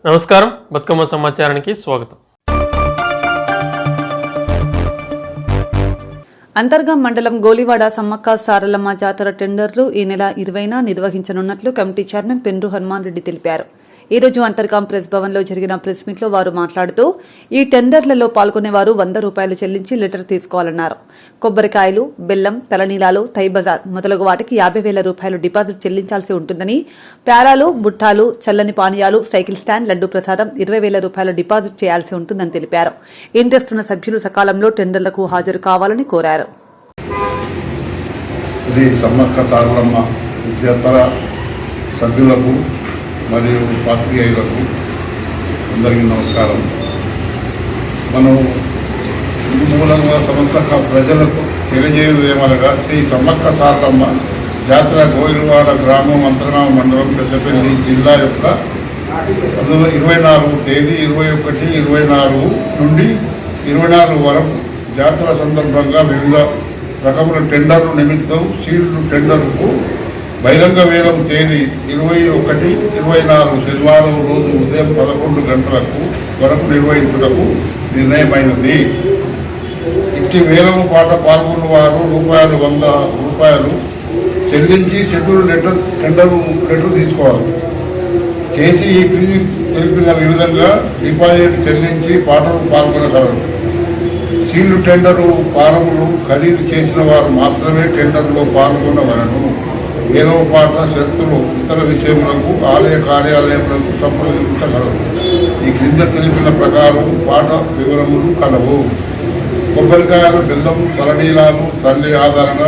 నమస్కారం, బతుకమ్మ సమాచారానికి స్వాగతం. అంతర్గాం మండలం గోలివాడ సమ్మక్క సారలమ్మ జాతర టెండర్లు ఈ నెల 20న నిర్వహించనున్నట్లు కమిటీ చైర్మన్ పెండ్రు హనుమాన్ రెడ్డి తెలిపారు. ఈ రోజు అంతర్గాం ప్రెస్ భవన్ లో జరిగిన ప్రెస్ మీట్ లో వారు మాట్లాడుతూ ఈ టెండర్లలో పాల్గొనేవారు ₹100 చెల్లించి లీటర్ తీసుకోవాలన్నారు. కొబ్బరికాయలు, బెల్లం, తలనీలాలు, తై బజార్ మొదలగు వాటికి ₹50,000 డిపాజిట్ చెల్లించాల్సి ఉంటుందని, ప్యారాలు, బుట్టాలు, చల్లని పానీయాలు, సైకిల్ స్టాండ్, లడ్డూ ప్రసాదం ₹20,000 డిపాజిట్ చేయాల్సి ఉంటుందని తెలిపారు. ఇంట్రెస్ట్ ఉన్న సభ్యులు సకాలంలో టెండర్లకు హాజరు కావాలని కోరారు. శ్రీ సమ్మక్క సారలమ్మ జాతర సభ్యులకు మరియు పాత్రికేయులకు అందరికీ నమస్కారం. మనం మూలంగా సమస్త ప్రజలకు తెలియజేయమనగా శ్రీ సమ్మక్క సారలమ్మ జాతర గోయిలవాడ గ్రామం అంతర్గాం మండలం పెద్దపల్లి జిల్లా యొక్క 24 తేదీ 21, 24 నుండి 24 వరకు జాతర సందర్భంగా వివిధ రకముల టెండర్లు నిమిత్తం సీల్డ్ టెండర్కు బహిరంగ వేలం తేదీ 21, 24 శనివారం రోజు ఉదయం 11 గంటలకు వరకు నిర్వహించుటకు నిర్ణయమైనది. ఇట్టి వేలం పాట పాల్గొన్న వారు ₹100 చెల్లించి షెడ్యూల్ టెండర్ లెటర్ తీసుకోవాలి. చేసి ఈ క్రింది తెలిపిన విధంగా డిపాజిట్ చెల్లించి పాటలు పాల్గొనగలరు. సీల్డ్ టెండరు ఫారములు ఖరీదు చేసిన వారు మాత్రమే టెండర్లో పాల్గొనవలను. వేలవ పాట షరతులు ఇతర విషయములకు ఆలయ కార్యాలయములకు సంప్రదించగలరు. ఈ క్రింద తెలిపిన ప్రకారం పాట వివరములు కలవు. కొబ్బరికాయలు, బెల్లం, తలనీలాలు, తల్లి ఆదరణ,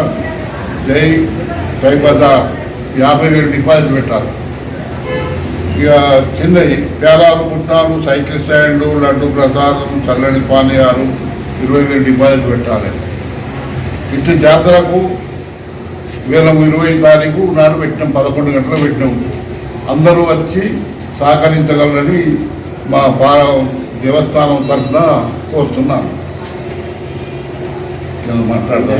జై బజార్ 50,000 డిపాజిట్ పెట్టాలి. ఇక చిన్నవి ప్యారాలు, పుట్టాలు, సైకిల్ స్టాండు, లడ్డు ప్రసాదం, చల్లని పానీయాలు 20,000 డిపాజిట్ పెట్టాలి. ఇటు జాతరకు వేలం 20 తారీఖు నాడు పెట్టినాం, 11 గంటలు పెట్టినాం. అందరూ వచ్చి సహకరించగలరని మా దేవస్థానం తరఫున కోరుతున్నాను. మాట్లాడదాం.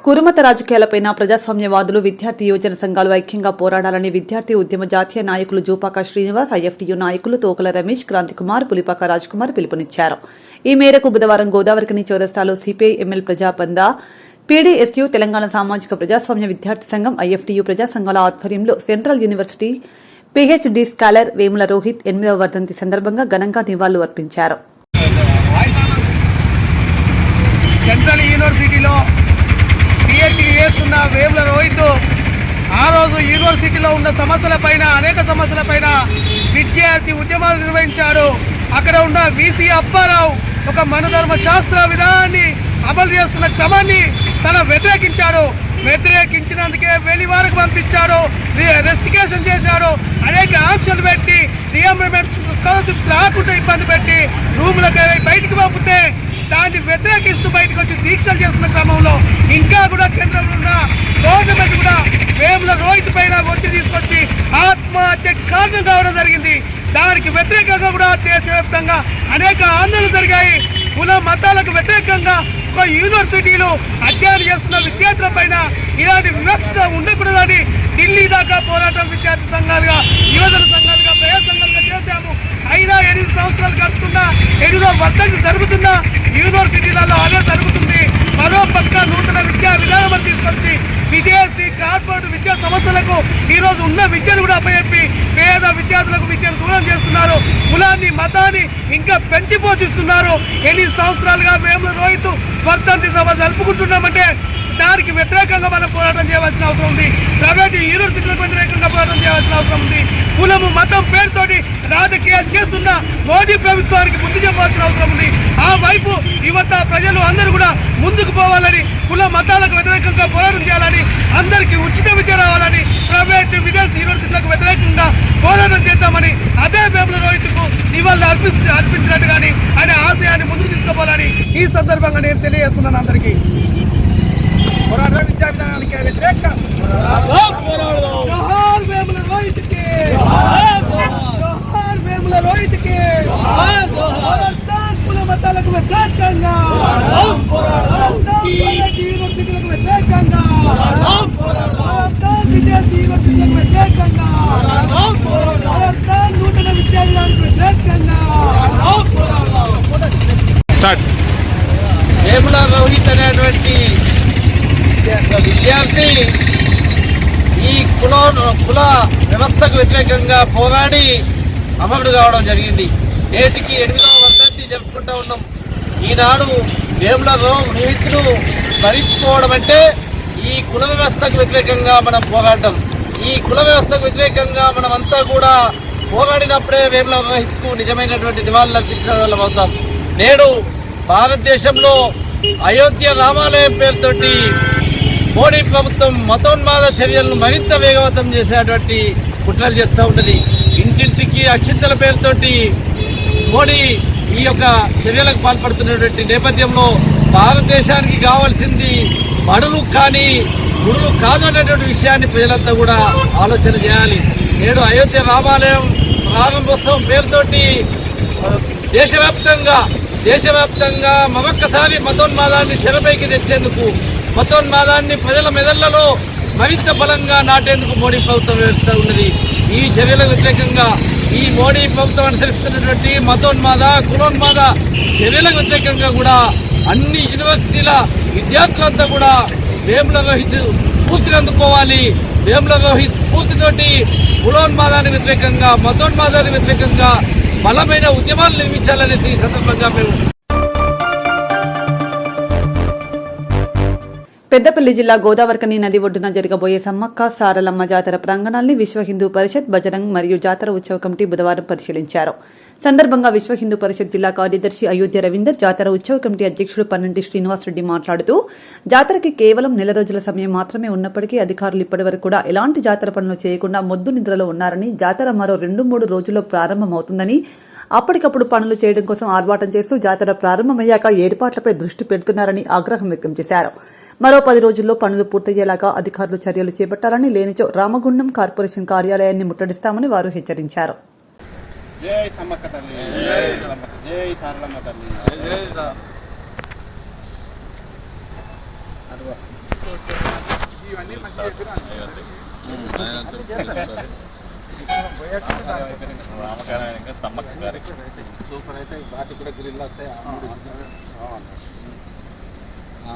కురుమత రాజకీయాలపై ప్రజాస్వామ్యవాదులు, విద్యార్థి యువజన సంఘాలు ఐక్యంగా పోరాడాలని విద్యార్థి ఉద్యమ జాతీయ నాయకులు జూపాక శ్రీనివాస్, ఐఎఫ్టీయూ నాయకులు తోకల రమేష్, క్రాంతికుమార్, పులిపాక రాజ్కుమార్ పిలుపునిచ్చారు. ఈ మేరకు బుధవారం గోదావరికని చౌరస్తాలో సిపిఐ ఎంఎల్ ప్రజాబంద, పీడీఎస్యూ, తెలంగాణ సామాజిక ప్రజాస్వామ్య విద్యార్థి సంఘం, ఐఎఫ్టీయూ ప్రజా సంఘాల ఆధ్వర్యంలో central university PhD scholar Vemula Rohit 8వ వర్ధంతి సందర్భంగా ఘనంగా నివాళులు అర్పించారు. సెంట్రల్ యూనివర్సిటీలో పిహెచ్డీ చేస్తున్న వేముల రోహిత్ ఆ రోజు యూనివర్సిటీలో ఉన్న సమస్యలపైన, అనేక సమస్యలపైన విద్యార్థి ఉద్యమాలు నిర్వహించాడు. అక్కడ ఉన్న వీసీ అప్పారావు ఒక మనధర్మ శాస్త్ర విధానాన్ని అమలు చేస్తున్న క్రమాన్ని వ్యతిరేకించాడు. వ్యతిరేకించినందుకే వెలివారకు పంపించాడు, రెస్టికేషన్ చేశాడు, అనేక ఆంక్షలు పెట్టి రియంబర్స్మెంట్ స్కాలర్షిప్స్ రాకుండా ఇబ్బంది పెట్టి రూములకు బయటకు పంపితే దాన్ని వ్యతిరేకిస్తూ బయటకు వచ్చి దీక్షలు చేస్తున్న క్రమంలో ఇంకా కూడా కేంద్రంలో ఉన్న గవర్నమెంట్ కూడా వేముల రోహిత్ పైన ఒత్తిడి తీసుకొచ్చి ఆత్మహత్య కారణం కావడం జరిగింది. దానికి వ్యతిరేకంగా కూడా దేశవ్యాప్తంగా అనేక ఆందోళనలు జరిగాయి. కుల మతాలకు వ్యతిరేకంగా ఒక యూనివర్సిటీలు అధ్యయనం చేస్తున్న విద్యార్థుల పైన ఇలాంటి వివక్ష ఉండకూడదని ఢిల్లీ దాకా పోరాటం విద్యార్థి సంఘాలుగా, యువజన సంఘాలుగా, ప్రజా సంఘాలుగా చేశాము. అయినా 8 సంవత్సరాలు గడుపుతున్నా, 8వ వర్ధంతి జరుగుతున్న యూనివర్సిటీలలో అదే జరుగుతుంది. మరో పక్క నూతన విద్యా విధానం తీసుకొచ్చి విదేశీ కార్పొరేట్ విద్యా సంస్థలకు ఈరోజు ఉన్న విద్యను కూడా అప్పచెప్పి పేద విద్యార్థులకు విద్యను దూరం చేస్తున్నారు. కులాన్ని, మతాన్ని ఇంకా పెంచి పోషిస్తున్నారు. 8 సంవత్సరాలుగా వేముల రోహిత్ వర్ధంతి సభ జరుపుకుంటున్నామంటే దానికి వ్యతిరేకంగా మనం పోరాటం చేయవలసిన అవసరం ఉంది. ప్రైవేట్ యూనివర్సిటీలకు వ్యతిరేకంగా పోరాటం చేయవలసిన అవసరం ఉంది. కులము, మతం పేరుతోటి రాజకీయాలు చేస్తున్న మోదీ ప్రభుత్వానికి బుద్ధి చెప్పాల్సిన అవసరం ఉంది. ఆ వైపు యువత, ప్రజలు అందరూ కూడా ముందుకు పోవాలని, కుల మతాలకు వ్యతిరేకంగా పోరాటం చేయాలని, అందరికీ ఉచిత విద్య రావాలని, ప్రైవేట్ విదేశీ యూనివర్సిటీలకు వ్యతిరేకంగా పోరాటం చేద్దామని అదే వేముల రోహిత్కు నివాళులు అర్పించినట్టు కానీ ఆయన ఆశయాన్ని ముందుకు తీసుకుపోవాలని ఈ సందర్భంగా నేను తెలియజేస్తున్నాను అందరికీ. పోరాట విద్యా విధానానికి వ్యతిరేకంగా జోహార్ వేముల రోహిత్కి, జోహార్ వేముల రోహిత్కి, కుల మతాలకు వ్యతిరేకంగా, యూనివర్సిటీలకు వ్యతిరేకంగా, విదేశీ యూనివర్సిటీ వేముల రోహిత్ అనేటువంటి విద్యార్థి ఈ కుల వ్యవస్థకు వ్యతిరేకంగా పోరాడి అమరుడు కావడం జరిగింది. నేటికి 8వ వర్ధంతి జరుపుకుంటూ ఉన్నాం. ఈనాడు వేముల రోహిత్ను స్మరించుకోవడం అంటే ఈ కుల వ్యవస్థకు వ్యతిరేకంగా మనం పోరాడడం. ఈ కుల వ్యవస్థకు వ్యతిరేకంగా మనమంతా కూడా పోరాడినప్పుడే వేముల రోహిత్కు నిజమైనటువంటి నివాళులు అర్పించిన వాళ్ళం అవుతాం. నేడు భారతదేశంలో అయోధ్య రామాలయం పేరుతోటి మోడీ ప్రభుత్వం మతోన్మాద చర్యలను మరింత వేగవంతం చేసేటువంటి కుట్రలు చేస్తూ ఉన్నది. ఇంటింటికి అక్షింతల పేరుతోటి మోడీ ఈ యొక్క చర్యలకు పాల్పడుతున్నటువంటి నేపథ్యంలో భారతదేశానికి కావాల్సింది బడులు కానీ గుడులు కాదు అనేటువంటి విషయాన్ని ప్రజలంతా కూడా ఆలోచన చేయాలి. నేడు అయోధ్య రామాలయం ప్రారంభోత్సవం పేరుతోటి దేశవ్యాప్తంగా మరొక్కసారి మతోన్మాదాన్ని తెరపైకి తెచ్చేందుకు, మతోన్మాదాన్ని ప్రజల మెదళ్లలో మరింత బలంగా నాటేందుకు మోడీ ప్రభుత్వం వ్యవస్థ ఉన్నది. ఈ చర్యలకు వ్యతిరేకంగా ఈ మోడీ ప్రభుత్వం అనుసరిస్తున్నటువంటి మతోన్మాద కులోన్మాద చర్యలకు వ్యతిరేకంగా కూడా అన్ని యూనివర్సిటీల విద్యార్థులంతా కూడా వేముల రోహిత్ స్ఫూర్తిని అందుకోవాలి. వేముల రోహిత్ స్ఫూర్తితోటి కులోన్మాదానికి వ్యతిరేకంగా మతోన్మాదానికి వ్యతిరేకంగా బలమైన ఉద్యమాలు నిర్మించాలనేది ఈ సందర్భంగా మేము పెద్దపల్లి జిల్లా గోదావరికని నది ఒడ్డున జరగబోయే సమ్మక్క సారలమ్మ జాతర ప్రాంగణాన్ని విశ్వ హిందూ పరిషత్ బజరంగ్ మరియు జాతర ఉత్సవ కమిటీ బుధవారం పరిశీలించారు. సందర్భంగా విశ్వ హిందూ పరిషత్ జిల్లా కార్యదర్శి అయోధ్య రవీందర్, జాతర ఉత్సవ కమిటీ అధ్యక్షుడు పన్నంటి శ్రీనివాసరెడ్డి మాట్లాడుతూ జాతరకి కేవలం నెల రోజుల సమయం మాత్రమే ఉన్నప్పటికీ అధికారులు ఇప్పటివరకు కూడా ఎలాంటి జాతర పనులు చేయకుండా మొద్దు నిద్రలో ఉన్నారని, జాతర మరో 2-3 రోజుల్లో ప్రారంభమవుతుందని, అప్పటికప్పుడు పనులు చేయడం కోసం ఆర్భాటం చేస్తూ జాతర ప్రారంభమయ్యాక ఏర్పాట్లపై దృష్టి పెడుతున్నారని ఆగ్రహం వ్యక్తం చేశారు. మరో 10 రోజుల్లో పనులు పూర్తయ్యేలాగా అధికారులు చర్యలు చేపట్టాలని, లేనిచో రామగుండం కార్పొరేషన్ కార్యాలయాన్ని ముట్టడిస్తామని వారు హెచ్చరించారు. జై సమ్మక్క తల్లి, జై సారలమ్మ తల్లి. సమ్మక్క గారికి సూపర్ అయితే వాటి కూడా గ్రిల్ వస్తాయి.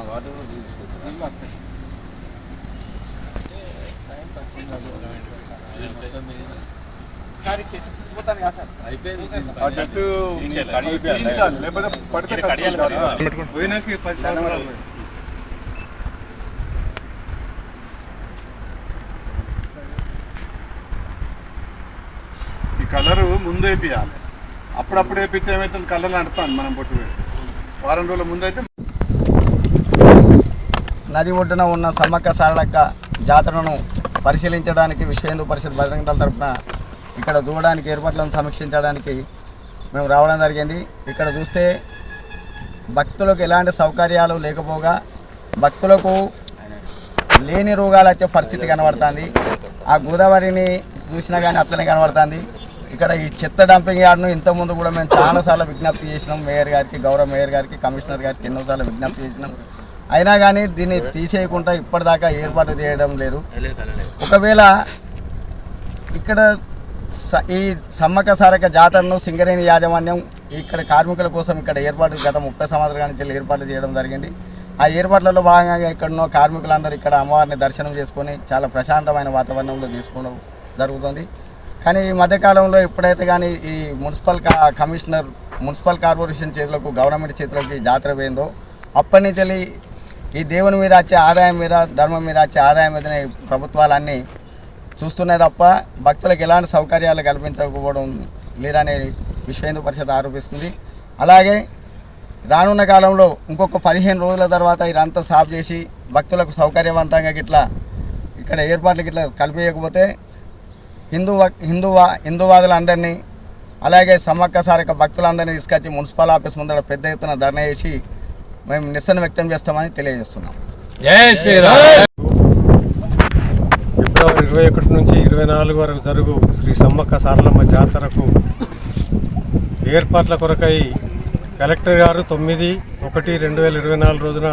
వాటి ఈ కలరు ముందు వేపియాలి. అప్పుడప్పుడు వేపిస్తే ఏమైతుంది, కలర్ నడుపుతాను మనం పొట్టు పెట్టి. వారం రోజుల ముందు అయితే నది ఒడ్డున ఉన్న సమ్మక్క సారలక్క జాతరను పరిశీలించడానికి విశ్వ హిందూ పరిషత్ బజరంగ దళ తరఫున ఇక్కడ చూడడానికి ఏర్పాట్లను సమీక్షించడానికి మేము రావడం జరిగింది. ఇక్కడ చూస్తే భక్తులకు ఎలాంటి సౌకర్యాలు లేకపోగా భక్తులకు లేని రోగాలు వచ్చే పరిస్థితి కనబడుతుంది. ఆ గోదావరిని చూసినా కానీ అట్లనే కనబడుతుంది. ఇక్కడ ఈ చెత్త డంపింగ్ యార్డ్ను ఇంతకుముందు కూడా మేము చాలాసార్లు విజ్ఞప్తి చేసినాం. మేయర్ గారికి, గౌరవ మేయర్ గారికి, కమిషనర్ గారికి ఎన్నోసార్లు విజ్ఞప్తి చేసినాం. అయినా కానీ దీన్ని తీసేయకుండా ఇప్పటిదాకా ఏర్పాటు చేయడం లేదు. ఒకవేళ ఇక్కడ ఈ సమ్మక్క సారక్క జాతరను సింగరేణి యాజమాన్యం ఇక్కడ కార్మికుల కోసం ఇక్కడ ఏర్పాటు గత 30 సంవత్సరాల నుంచి ఏర్పాట్లు చేయడం జరిగింది. ఆ ఏర్పాట్లలో భాగంగా ఇక్కడున్న కార్మికులందరూ ఇక్కడ అమ్మవారిని దర్శనం చేసుకొని చాలా ప్రశాంతమైన వాతావరణంలో చేసుకోవడం జరుగుతుంది. కానీ ఈ మధ్యకాలంలో ఎప్పుడైతే కానీ ఈ మున్సిపల్ కార్పొరేషన్ చేతులకు, గవర్నమెంట్ చేతులకి జాతర పోయిందో అప్పటి నుంచి ఈ దేవుని మీద వచ్చే ఆదాయం మీద, ధర్మం మీద వచ్చే ఆదాయం మీదనే ప్రభుత్వాలన్నీ చూస్తున్నాయి తప్ప భక్తులకు ఎలాంటి సౌకర్యాలు కల్పించకపోవడం లేదని విశ్వ హిందూ పరిషత్ ఆరోపిస్తుంది. అలాగే రానున్న కాలంలో ఇంకొక 15 రోజుల తర్వాత ఇదంతా సాఫ్ చేసి భక్తులకు సౌకర్యవంతంగా గిట్లా ఇక్కడ ఏర్పాట్లకి ఇట్లా కల్పించకపోతే హిందూవాదులందరినీ అలాగే సమ్మక్క సారక్క భక్తులందరినీ తీసుకొచ్చి మున్సిపల్ ఆఫీస్ ముందర పెద్ద ఎత్తున ధర్నా చేసి మేము నిరసన వ్యక్తం చేస్తామని తెలియజేస్తున్నాం. జై శ్రీరామ్. ఫిబ్రవరి 21 నుంచి 24 వరకు జరుగు శ్రీ సమ్మక్క సారలమ్మ జాతరకు ఏర్పాట్ల కొరకై కలెక్టర్ గారు 9/1/2024 రోజున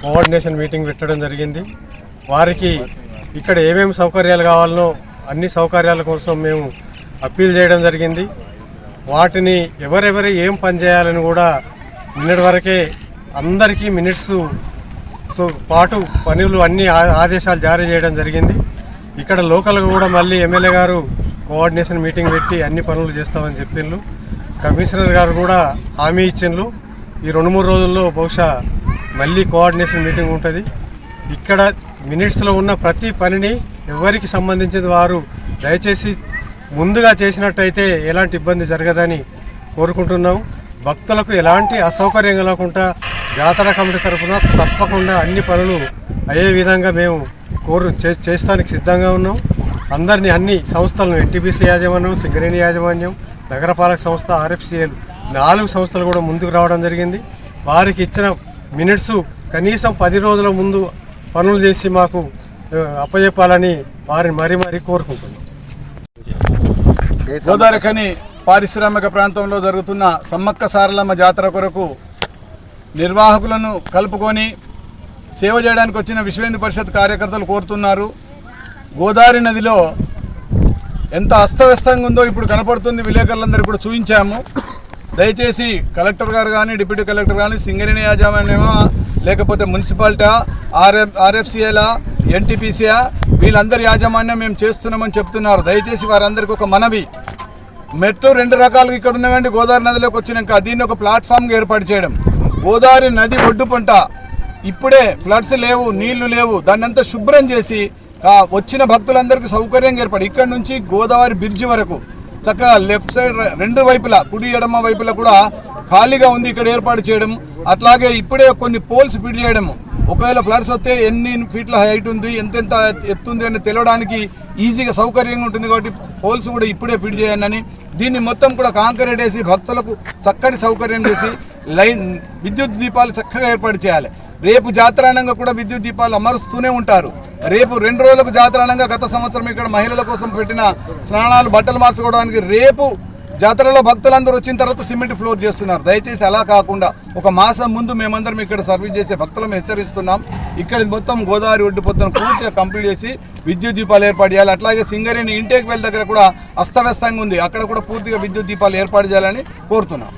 కోఆర్డినేషన్ మీటింగ్ పెట్టడం జరిగింది. వారికి ఇక్కడ ఏమేమి సౌకర్యాలు కావాలనో అన్ని సౌకర్యాల కోసం మేము అప్పీల్ చేయడం జరిగింది. వాటిని ఎవరెవరు ఏం పని చేయాలని కూడా నిన్నటి వరకే అందరికీ మినిట్స్తో పాటు పనులు అన్ని ఆదేశాలు జారీ చేయడం జరిగింది. ఇక్కడ లోకల్గా కూడా మళ్ళీ ఎమ్మెల్యే గారు కోఆర్డినేషన్ మీటింగ్ పెట్టి అన్ని పనులు చేస్తామని చెప్పిండ్రు. కమిషనర్ గారు కూడా హామీ ఇచ్చిండ్రు. ఈ 2-3 రోజుల్లో బహుశా మళ్ళీ కోఆర్డినేషన్ మీటింగ్ ఉంటుంది. ఇక్కడ మినిట్స్లో ఉన్న ప్రతి పనిని ఎవరికి సంబంధించిన వారు దయచేసి ముందుగా చేసినట్టయితే ఎలాంటి ఇబ్బంది జరగదని కోరుకుంటున్నాం. భక్తులకు ఎలాంటి అసౌకర్యం కలగకుండా జాతర కమిటీ తరఫున తప్పకుండా అన్ని పనులు అయ్యే విధంగా మేము చేస్తానికి సిద్ధంగా ఉన్నాం. అందరినీ అన్ని సంస్థలను ఎన్టీపీసీ యాజమాన్యం, సింగరేణి యాజమాన్యం, నగరపాలక సంస్థ, ఆర్ఎఫ్సిఎల్ 4 సంస్థలు కూడా ముందుకు రావడం జరిగింది. వారికి ఇచ్చిన మినిట్స్ కనీసం 10 రోజుల ముందు పనులు చేసి మాకు అప్పచెప్పాలని వారిని మరీ కోరుకుంటున్నాం. గోదావరిఖని పారిశ్రామిక ప్రాంతంలో జరుగుతున్న సమ్మక్క సారలమ్మ జాతర కొరకు నిర్వాహకులను కలుపుకొని సేవ చేయడానికి వచ్చిన విశ్వ హిందూ పరిషత్ కార్యకర్తలు కోరుతున్నారు. గోదావరి నదిలో ఎంత అస్తవ్యస్తంగా ఉందో ఇప్పుడు కనపడుతుంది. విలేకరులందరూ కూడా చూపించాము. దయచేసి కలెక్టర్ గారు కానీ, డిప్యూటీ కలెక్టర్ కానీ, సింగరేణి యాజమాన్యమా లేకపోతే మున్సిపాలిటీ, ఆర్ఎఫ్సిఏలా, ఎన్టీపీసీయా, వీళ్ళందరి యాజమాన్యం మేము చేస్తున్నామని చెప్తున్నారు. దయచేసి వారందరికీ ఒక మనవి, మెట్రో 2 రకాలుగా ఇక్కడ ఉన్నవండి. గోదావరి నదిలోకి వచ్చినాక దీన్ని ఒక ప్లాట్ఫామ్గా ఏర్పాటు చేయడం. గోదావరి నది ఒడ్డు పంట ఇప్పుడే ఫ్లడ్స్ లేవు, నీళ్లు లేవు, దాన్ని అంతా శుభ్రం చేసి వచ్చిన భక్తులందరికీ సౌకర్యంగా ఏర్పడి ఇక్కడ నుంచి గోదావరి బ్రిడ్జి వరకు చక్కగా లెఫ్ట్ సైడ్ 2 వైపులా, కుడి ఎడమ వైపులా కూడా ఖాళీగా ఉంది, ఇక్కడ ఏర్పాటు చేయడం. అట్లాగే ఇప్పుడే కొన్ని పోల్స్ ఫిట్ చేయడము. ఒకవేళ ఫ్లడ్స్ వస్తే ఎన్ని ఫీట్ల హైట్ ఉంది, ఎంతెంత ఎత్తుంది అని తెలవడానికి ఈజీగా సౌకర్యంగా ఉంటుంది. కాబట్టి పోల్స్ కూడా ఇప్పుడే ఫిట్ చేయండి. దీన్ని మొత్తం కూడా కాంక్రీట్ వేసి భక్తులకు చక్కటి సౌకర్యం చేసి విద్యుత్ దీపాలు చక్కగా ఏర్పాటు చేయాలి. రేపు జాతరానంగా కూడా విద్యుత్ దీపాలు అమరుస్తూనే ఉంటారు. రేపు 2 రోజులకు జాతరానంగా గత సంవత్సరం ఇక్కడ మహిళల కోసం పెట్టిన స్నానాలు, బట్టలు మార్చుకోవడానికి రేపు జాతరలో భక్తులందరూ వచ్చిన తర్వాత సిమెంట్ ఫ్లోర్ చేస్తున్నారు. దయచేసి అలా కాకుండా ఒక మాసం ముందు మేమందరం ఇక్కడ సర్వీస్ చేసే భక్తులను హెచ్చరిస్తున్నాం. ఇక్కడ మొత్తం గోదావరి ఒడ్డు పొద్దున పూర్తిగా కంప్లీట్ చేసి విద్యుత్ దీపాలు ఏర్పాటు చేయాలి. అట్లాగే సింగరేణి ఇంటేక్ వెల్ దగ్గర కూడా అస్తవ్యస్తంగా ఉంది, అక్కడ కూడా పూర్తిగా విద్యుత్ దీపాలు ఏర్పాటు చేయాలని కోరుతున్నాం.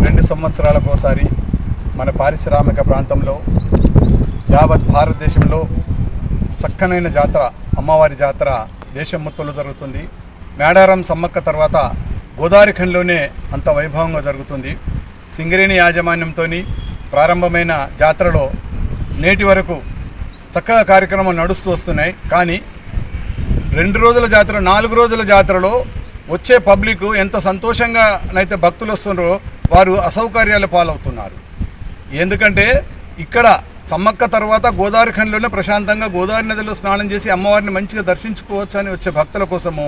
2 సంవత్సరాలకు ఒకసారి మన పారిశ్రామిక ప్రాంతంలో యావత్ భారతదేశంలో చక్కనైన జాతర, అమ్మవారి జాతర దేశం మొత్తంలో జరుగుతుంది. మేడారం సమ్మక్క తర్వాత గోదావరిఖనిలోనే అంత వైభవంగా జరుగుతుంది. సింగరేణి యాజమాన్యంతో ప్రారంభమైన జాతరలో నేటి వరకు చక్కగా కార్యక్రమాలు నడుస్తూ వస్తున్నాయి. కానీ 2 రోజుల జాతర, 4 రోజుల జాతరలో వచ్చే పబ్లిక్ ఎంత సంతోషంగా అయితే భక్తులు వస్తున్నారో వారు అసౌకర్యాల పాలవుతున్నారు. ఎందుకంటే ఇక్కడ సమ్మక్క తర్వాత గోదావరిఖనిలోనే ప్రశాంతంగా గోదావరి నదిలో స్నానం చేసి అమ్మవారిని మంచిగా దర్శించుకోవచ్చు అని వచ్చే భక్తుల కోసము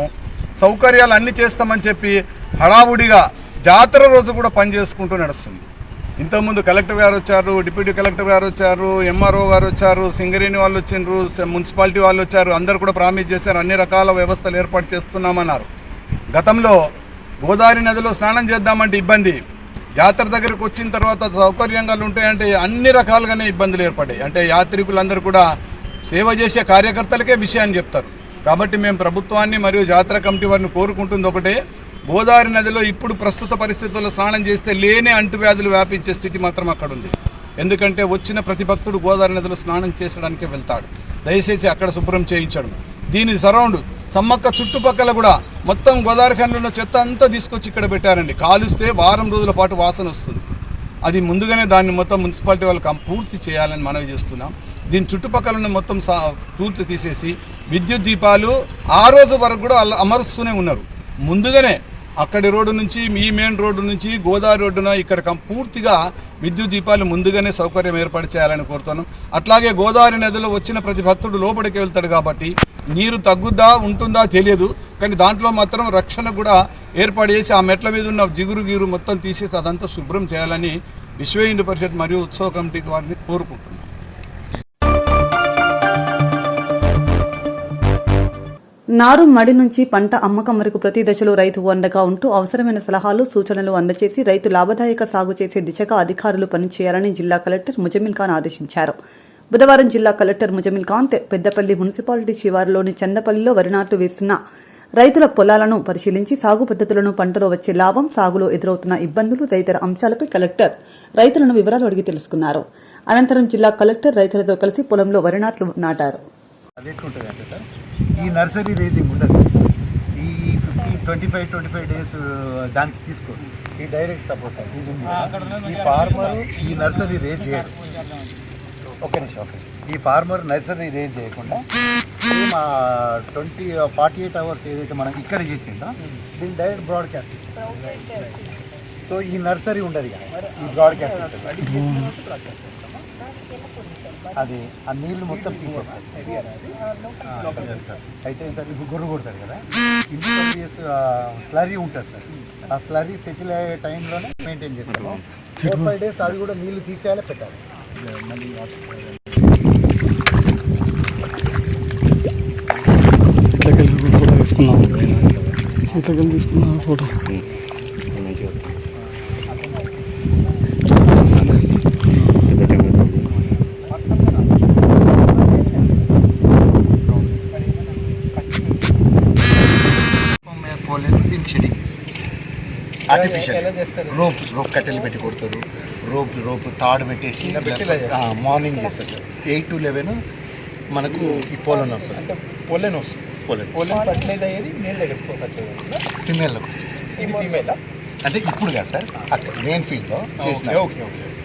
సౌకర్యాలు అన్నీ చేస్తామని చెప్పి హడావుడిగా జాతర రోజు కూడా పనిచేసుకుంటూ నడుస్తుంది. ఇంతకుముందు కలెక్టర్ గారు వచ్చారు, డిప్యూటీ కలెక్టర్ గారు వచ్చారు, ఎంఆర్ఓ గారు వచ్చారు, సింగరేణి వాళ్ళు వచ్చిండ్రు, మున్సిపాలిటీ వాళ్ళు వచ్చారు. అందరు కూడా ప్రామిస్ చేశారు, అన్ని రకాల వ్యవస్థలు ఏర్పాటు చేస్తున్నామన్నారు. గతంలో గోదావరి నదిలో స్నానం చేద్దామంటే ఇబ్బంది, జాతర దగ్గరకు వచ్చిన తర్వాత సౌకర్యంగా ఉంటాయంటే అన్ని రకాలుగానే ఇబ్బందులు ఏర్పడ్డాయి. అంటే యాత్రికులందరూ కూడా సేవ చేసే కార్యకర్తలకే విషయాన్ని చెప్తారు. కాబట్టి మేము ప్రభుత్వాన్ని మరియు జాతర కమిటీ వారిని కోరుకుంటుంది ఒకటే, గోదావరి నదిలో ఇప్పుడు ప్రస్తుత పరిస్థితుల్లో స్నానం చేస్తే లేని అంటువ్యాధులు వ్యాపించే స్థితి మాత్రం అక్కడ ఉంది. ఎందుకంటే వచ్చిన ప్రతి భక్తుడు గోదావరి నదిలో స్నానం చేసడానికే వెళ్తాడు. దయచేసి అక్కడ శుభ్రం చేయించడం. దీని సరౌండ్ సమ్మక్క చుట్టుపక్కల కూడా మొత్తం గోదావరిఖనిలో చెత్త అంతా తీసుకొచ్చి ఇక్కడ పెట్టారండి. కాలుస్తే వారం రోజుల పాటు వాసన వస్తుంది. అది ముందుగానే దాన్ని మొత్తం మున్సిపాలిటీ వాళ్ళకి పూర్తి చేయాలని మనవి చేస్తున్నాం. దీని చుట్టుపక్కల ఉన్న మొత్తం పూర్తి తీసేసి విద్యుత్ దీపాలు ఆ రోజు వరకు కూడా అమరుస్తూనే ఉన్నారు. ముందుగానే అక్కడి రోడ్డు నుంచి, ఈ మెయిన్ రోడ్డు నుంచి గోదావరి రోడ్డున ఇక్కడ పూర్తిగా విద్యుత్ దీపాలు ముందుగానే సౌకర్యం ఏర్పాటు చేయాలని కోరుతున్నాం. అట్లాగే గోదావరి నదిలో వచ్చిన ప్రతి భక్తుడు లోపలికి వెళ్తాడు కాబట్టి నీరు తగ్గుద్దా ఉంటుందా తెలియదు, కానీ దాంట్లో మాత్రం రక్షణ కూడా ఏర్పాటు చేసి ఆ మెట్ల మీద ఉన్న జిగురు మొత్తం తీసేసి అదంతా శుభ్రం చేయాలని విశ్వ హిందూ పరిషత్ మరియు ఉత్సవ కమిటీ వారిని కోరుకుంటున్నాం. నారు మడి నుంచి పంట అమ్మకం వరకు ప్రతి దశలో రైతు అండగా ఉంటూ అవసరమైన సలహాలు, సూచనలు అందజేసి రైతు లాభదాయక సాగు చేసే దిశగా అధికారులు పనిచేయాలని జిల్లా కలెక్టర్ ముజమిల్ ఖాన్ ఆదేశించారు. బుధవారం జిల్లా కలెక్టర్ ముజమిల్ ఖాన్ పెద్దపల్లి మున్సిపాలిటీ శివారులోని చందపల్లిలో వరి నాట్లు వేస్తున్న రైతుల పొలాలను పరిశీలించి సాగు పద్ధతులను, పంటలో వచ్చే లాభం, సాగులో ఎదురవుతున్న ఇబ్బందులు తదితర అంశాలపై కలెక్టర్ రైతులను వివరాలు అడిగి తెలుసుకున్నారు. అనంతరం జిల్లా కలెక్టర్ రైతులతో కలిసి పొలంలో వరి నాట్లు నాటారు. ఈ నర్సరీ రేజింగ్ ఉండదు. ఈ 25 డేస్ దానికి తీసుకో. ఈ డైరెక్ట్ సపోర్ట్ ఈ ఫార్మర్ ఈ నర్సరీ రేజ్ చేయడు. ఓకే ఈ ఫార్మర్ నర్సరీ రేజ్ చేయకుండా 48 అవర్స్ ఏదైతే మనం ఇక్కడ చేసిందో దీన్ని డైరెక్ట్ బ్రాడ్కాస్ట్ ఇచ్చేస్తాం. సో ఈ నర్సరీ ఉండదు ఈ బ్రాడ్కాస్ట్ అది ఆ నీళ్లు మొత్తం తీసేస్తారు. అయితే సార్ ఇప్పుడు గొర్రె కొడతారు కదా, ఇన్సీరియస్ స్లరీ ఉంటుంది సార్. ఆ స్లరీ సెటిల్ అయ్యే టైంలోనే మెయింటైన్ చేస్తాము. 4-5 డేస్ అది కూడా నీళ్లు తీసేయాలి, పెట్టాలి. మళ్ళీ ఫోటో దీనికి షెడింగ్ ఆర్టిఫిషియల్ రోప్ కట్టెలు పెట్టి కొడతారు. రోప్ తాడు పెట్టేసి మార్నింగ్ చేస్తారు సార్. 8 to 11 మనకు ఈ పోలన్ వస్తుంది. ఫిమేల్లోకి వచ్చేస్తుంది. అంటే ఇప్పుడు కాదు సార్, అక్కడ మెయిన్ ఫీల్డ్లో చేసిన.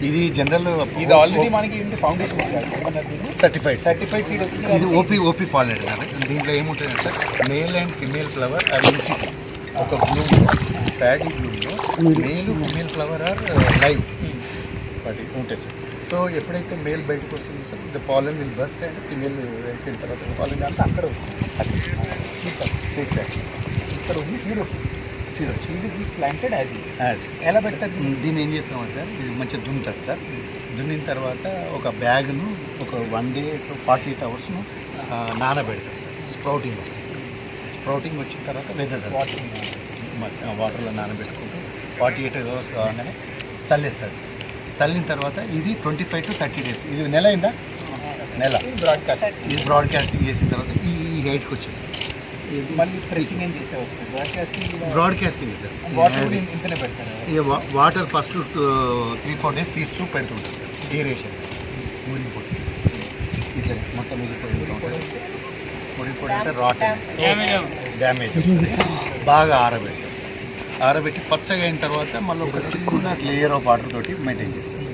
ఇది జనరల్ ఇది ఆల్రెడీ మనకి ఫౌండేషన్ సర్టిఫైడ్ ఇది ఓపీ పాలెట్ కాదు. దీంట్లో ఏముంటుంది sir, male and female flower are ఇన్సిటీ. ఒక బ్లూమ్ ప్యాడీ బ్లూమ్లో male female flower are live వాటి ఉంటాయి సార్. సో ఎప్పుడైతే మేల్ బయటకు వస్తుంది sir, the pollen will burst and female అయిపోయిన తర్వాత పాలన్ అంటే అక్కడ సీడ్ ఫ్యాక్టరీ ఇక్కడ ఉంది. సీడ్ ఈజ్ ప్లాంటెడ్ యాజ్ ఎలా పెడతారు దీన్ని ఏం చేస్తామంటే సార్, ఇది మంచిగా దున్నుతారు సార్. దున్నిన తర్వాత ఒక బ్యాగ్ను ఒక 1 day to 48 hours నానబెడతారు సార్. స్ప్రౌటింగ్ వస్తుంది. స్ప్రౌటింగ్ వచ్చిన తర్వాత వెదర్ వాటర్లో నానబెట్టుకుంటూ 48 hours కాగానే చల్లేస్తారు. చల్లిన తర్వాత ఇది 25 to 30 days. ఇది నెల అయిందా? నెల ఇది బ్రాడ్కాస్టింగ్ చేసిన తర్వాత ఈ హైట్కి వచ్చేసి మళ్ళీ ప్రెసింగ్ ఏం చేసేవచ్చు. Broadcasting sir. ఇంతనే పెడతారు. ఇక వాటర్ ఫస్ట్ 3-4 days తీస్తూ పెడుతుంటారు సార్. ఏరేషన్ ఊరిపోయి ఇట్లా మొత్తం ఊరిపోయి అంటే రాట్ డ్యామేజ్ బాగా ఆరబెడతారు. ఆరబెట్టి పచ్చగా అయిన తర్వాత మళ్ళీ ఒక చిన్న లేయర్ ఆఫ్ వాటర్ తోటి మెయింటైన్ చేస్తారు.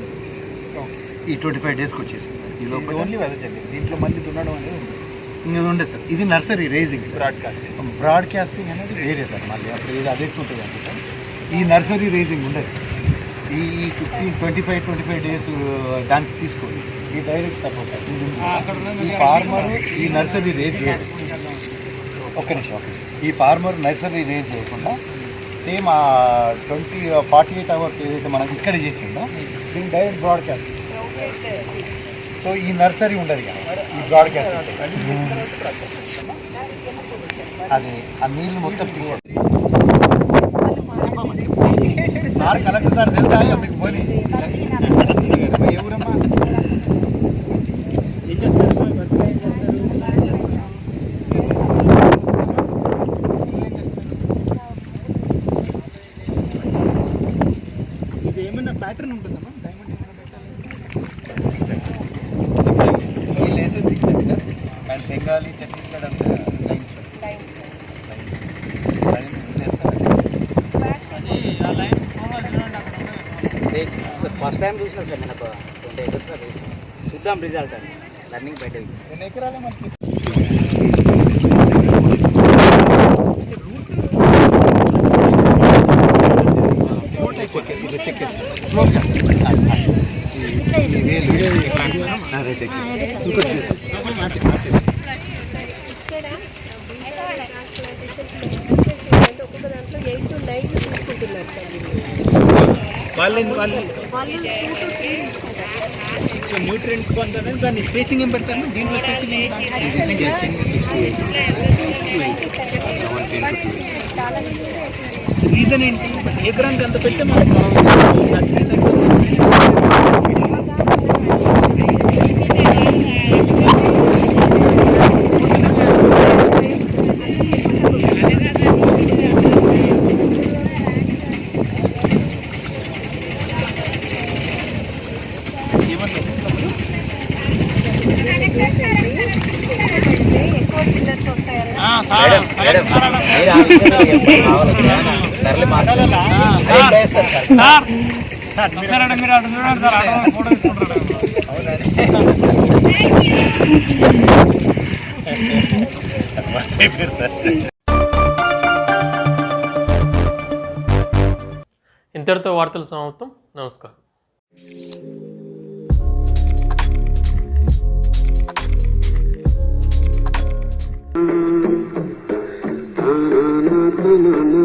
ఈ 25 daysకి వచ్చేసింది. ఈ లోపల ఓన్లీ వెదజల్లి దీంట్లో మళ్ళీ దున్నడం అనేది ఇది ఉండేది సార్. ఇది నర్సరీ రేజింగ్ సార్. బ్రాడ్కాస్టింగ్ అనేది వేరే సార్. మళ్ళీ అప్పుడు ఇది అదే ఉంటుంది అంటే ఈ నర్సరీ రేజింగ్ ఉండదు. ఈ 25 days దానికి తీసుకోండి. ఈ డైరెక్ట్ సపోర్ట్ ఈ ఫార్మర్ ఈ నర్సరీ రేజ్ చేయడు. ఒక్క నిమిషం. ఈ ఫార్మర్ నర్సరీ రేజ్ చేయకుండా సేమ్ 48 hours ఏదైతే మనం ఇక్కడ చేసిందో దీన్ని డైరెక్ట్ బ్రాడ్కాస్ట్. సో ఈ నర్సరీ ఉండదు ఈ బ్రాడ్కాస్ట్. అది ఆ నీళ్ళు మొత్తం తీసేది సార్. కలెక్టర్ సార్ తెలుసా మీకు పోనీ ఎవరమ్మా ఏం చేస్తారు? ఇది ఏమన్నా ప్యాటర్న్ ఉంటుందమ్మా? డైమండ్ ఏమైనా ఈ లేసెస్ దిగుతుంది సార్. అండ్ బెంగాలీ, ఛత్తీస్గఢ్ అంతా లైన్స్ సార్. ఫస్ట్ టైం చూసినా సార్, నేను 20 acres చూసాను. చూద్దాం రిజల్ట్ అని రన్నింగ్ పెట్టేది. 2 ఎకరాలే మనకి. న్యూట్రియంట్స్ కొంటారు. దాన్ని స్పేసింగ్ ఏం పెడతారు? దీంట్లో స్పేసింగ్ రీజన్ ఏంటి? ఎకరానికి అంత పెడితే మనం నర్సరీ సరిపోతుంది. ఇంతటితో వార్తలు సమాప్తం. నమస్కారం. na na